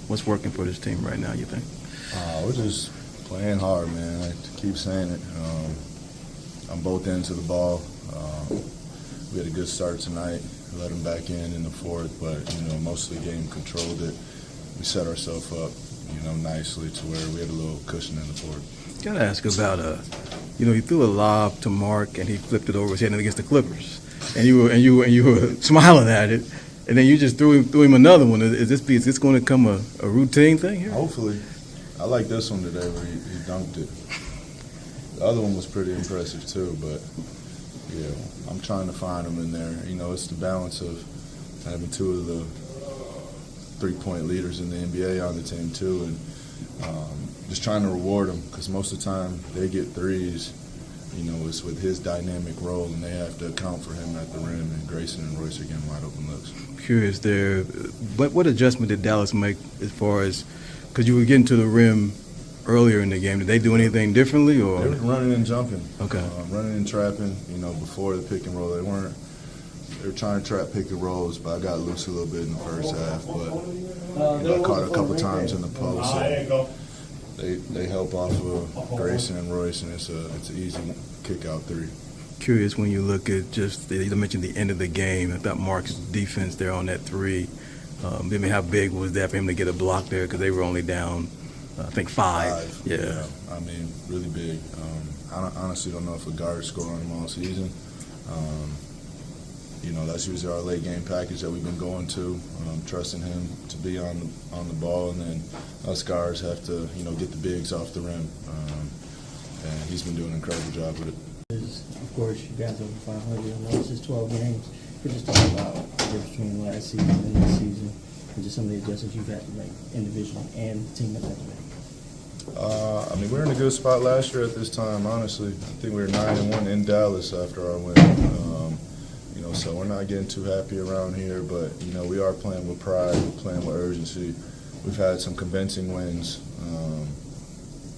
What's working for this team right now, you think? We're just playing hard, man. I keep saying it. On both ends of the ball. We had a good start tonight. We let them back in the fourth, but, most of the game controlled it. We set ourselves up, nicely to where we had a little cushion in the fourth. Got to ask about, you threw a lob to Mark and he flipped it over his head against the Clippers, and you were smiling at it, and then you just threw him another one. Is this going to become a routine thing here? Hopefully. I like this one today where he dunked it. The other one was pretty impressive too, but yeah, I'm trying to find them in there. It's the balance of having two of the three-point leaders in the NBA on the team too, and just trying to reward them because most of the time they get threes. It's with his dynamic role, and they have to account for him at the rim, and Grayson and Royce are getting wide open looks. Curious there, what adjustment did Dallas make as far as, because you were getting to the rim earlier in the game, did they do anything differently? Or they were running and jumping. Okay. Running and trapping, before the pick and roll. They were trying to trap pick and rolls, but I got loose a little bit in the first half. But I caught a couple times in the post. So they help off of Grayson and Royce, and it's an easy kick-out three. Curious when you look at just, you mentioned the end of the game. I thought Mark's defense there on that three. How big was that for him to get a block there? Because they were only down, I think, five. Yeah. Really big. I honestly don't know if a guard scored on him all season. That's usually our late game package that we've been going to, trusting him to be on the ball, and then us guards have to, get the bigs off the rim. And he's been doing an incredible job with it. Of course, you guys over 500. I know it's just 12 games. Could you just talk about the difference between last season and this season, and just some of the adjustments you've had to make individually and the team has had to make? We were in a good spot last year at this time, honestly. I think we were 9-1 in Dallas after our win. So we're not getting too happy around here, but, we are playing with pride, we're playing with urgency. We've had some convincing wins.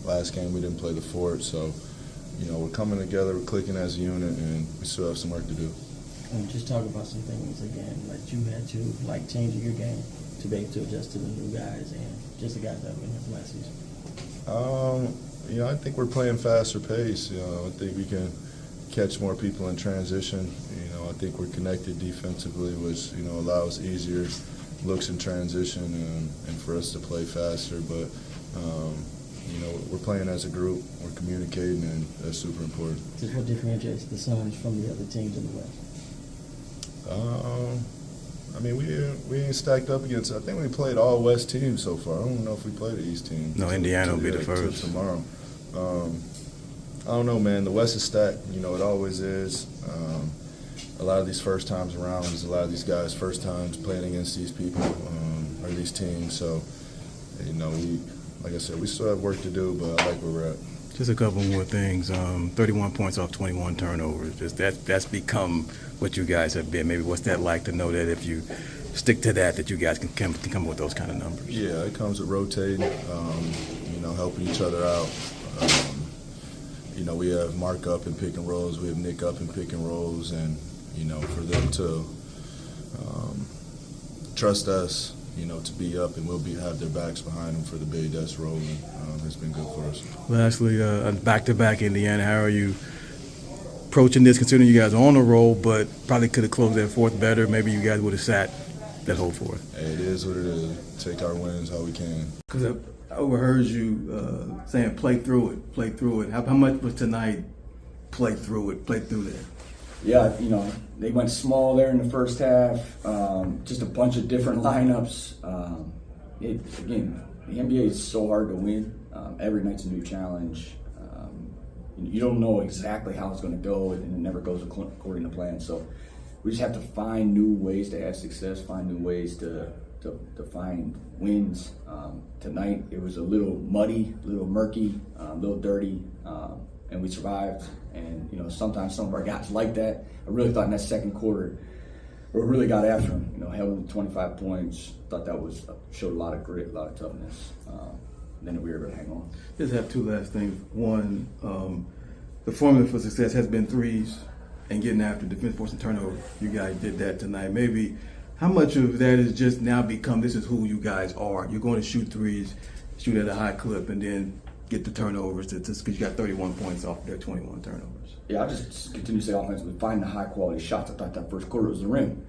Last game we didn't play the Fort, so, we're coming together, we're clicking as a unit, and we still have some work to do. And just talk about some things, again, that you had to, changing your game to be able to adjust to the new guys and just the guys that were in here from last season. I think we're playing faster pace. I think we can catch more people in transition. I think we're connected defensively, which, allows easier looks in transition and for us to play faster. But, we're playing as a group, we're communicating, and that's super important. Just what differentiates the Suns from the other teams in the West? We ain't stacked up against. I think we played all West teams so far. I don't know if we played the East team. No, Indiana will be the first tomorrow. I don't know, man. The West is stacked. It always is. A lot of these first times around is a lot of these guys' first times playing against these people or these teams. So, like I said, we still have work to do, but I like where we're at. Just a couple more things. 31 points off 21 turnovers. Just that's become what you guys have been. Maybe what's that like to know that if you stick to that you guys can come up with those kind of numbers? Yeah, it comes with rotating, helping each other out. We have Mark up in pick and rolls, we have Nick up in pick and rolls, and, for them to trust us, to be up, and we'll have their backs behind them for the big that's rolling. It's been good for us. Lastly, back-to-back Indiana, how are you approaching this, considering you guys are on a roll, but probably could have closed that fourth better? Maybe you guys would have sat that whole fourth. Hey, it is what it is. Take our wins how we can. Because I overheard you saying play through it. How much was tonight play through that? Yeah, they went small there in the first half, just a bunch of different lineups. Again, the NBA is so hard to win. Every night's a new challenge. You don't know exactly how it's going to go, and it never goes according to plan. So we just have to find new ways to have success, find new ways to find wins. Tonight it was a little muddy, a little murky, a little dirty, and we survived. And sometimes some of our guys like that. I really thought in that second quarter we really got after them. Held them to 25 points. Thought that showed a lot of grit, a lot of toughness. Then we were able to hang on. Just have two last things. One, the formula for success has been threes and getting after defense, forcing turnover. You guys did that tonight. Maybe How much of that is just now become this is who you guys are? You're going to shoot threes, shoot at a high clip, and then get the turnovers because you got 31 points off their 21 turnovers. Yeah, I just continue to say offensively, find the high quality shots. I thought that first quarter was the rim.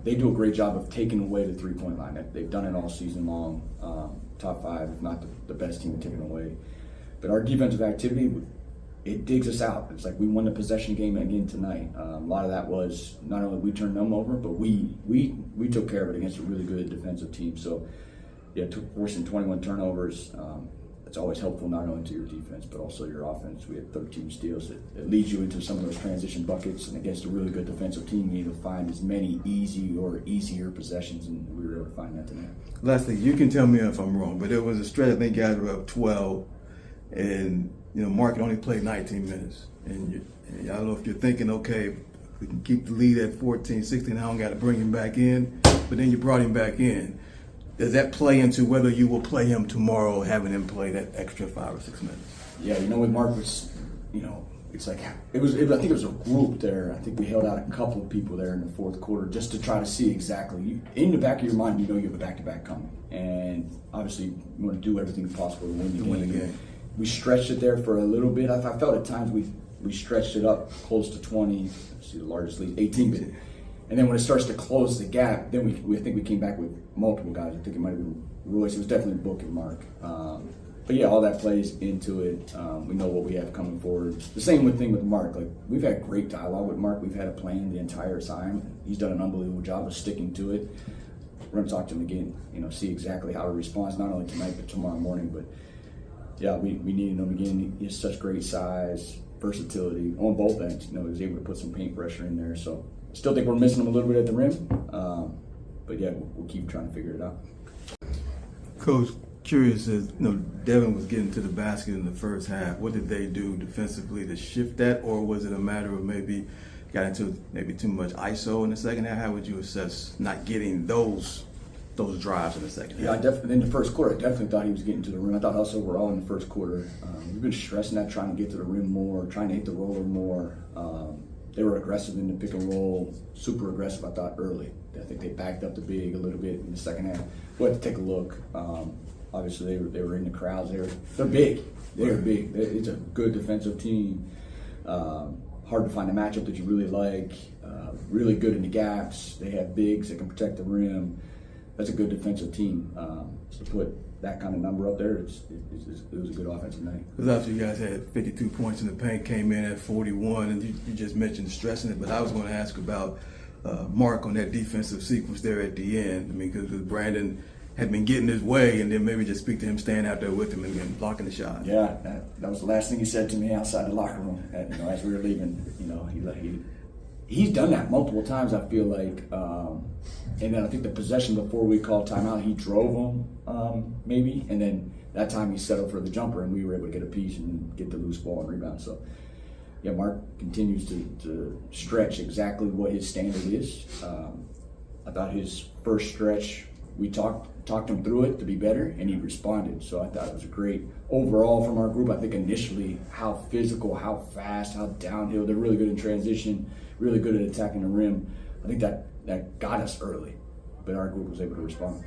They do a great job of taking away the 3-point line. They've done it all season long. Top 5, if not the best team, taking away. But our defensive activity, it digs us out. It's like we won the possession game again tonight. A lot of that was not only we turned them over, but we took care of it against a really good defensive team. So, yeah, forcing 21 turnovers. It's always helpful not only to your defense but also your offense. We had 13 steals. It leads you into some of those transition buckets, and against a really good defensive team, you need to find as many easy or easier possessions, and we were able to find that tonight. Last thing, you can tell me if I'm wrong, but there was a stretch I think guys were up 12, and Mark only played 19 minutes, and I don't know if you're thinking, okay, we can keep the lead at 14, 16. I don't got to bring him back in, but then you brought him back in. Does that play into whether you will play him tomorrow, having him play that extra 5 or 6 minutes? Yeah, with Marcus, it's like I think it was a group there. I think we held out a couple of people there in the fourth quarter just to try to see exactly. In the back of your mind, you have a back-to-back coming, and obviously you want to do everything possible to win the game. We stretched it there for a little bit. I felt at times we stretched it up close to 20. Let's see, the largest lead, 18 bit. And then when it starts to close the gap, then I think we came back with multiple guys. I think it might have been Royce. It was definitely Book and Mark. But yeah, all that plays into it. We know what we have coming forward. The same thing with Mark. Like, we've had great dialogue with Mark. We've had a plan the entire time. He's done an unbelievable job of sticking to it. We're going to talk to him again. See exactly how he responds, not only tonight but tomorrow morning. But yeah, we needed him again. He has such great size, versatility on both ends. He was able to put some paint pressure in there. So. Still think we're missing him a little bit at the rim, but yeah, we'll keep trying to figure it out. Coach, curious as Devin was getting to the basket in the first half. What did they do defensively to shift that, or was it a matter of maybe got into too much ISO in the second half? How would you assess not getting those drives in the second half? Yeah, in the first quarter, I definitely thought he was getting to the rim. I thought us overall in the first quarter, we've been stressing that, trying to get to the rim more, trying to hit the roller more. They were aggressive in the pick and roll, super aggressive, I thought, early. I think they backed up the big a little bit in the second half. We'll have to take a look. Obviously, they were in the crowds. They're big. They're big. It's a good defensive team. Hard to find a matchup that you really like. Really good in the gaps. They have bigs that can protect the rim. That's a good defensive team. So to put that kind of number up there, it was a good offensive night. Because obviously you guys had 52 points in the paint, came in at 41, and you just mentioned stressing it, but I was going to ask about Mark on that defensive sequence there at the end. I mean, because Brandon had been getting his way, and then maybe just speak to him staying out there with him and blocking the shot. Yeah, that was the last thing he said to me outside the locker room as we were leaving. He's done that multiple times, I feel like. And then I think the possession before we called timeout, he drove him maybe, and then that time he settled for the jumper, and we were able to get a piece and get the loose ball and rebound. So, yeah, Mark continues to stretch exactly what his standard is. I thought his first stretch, we talked him through it to be better, and he responded. So I thought it was great overall from our group. I think initially how physical, how fast, how downhill. They're really good in transition, really good at attacking the rim. I think that got us early, but our group was able to respond.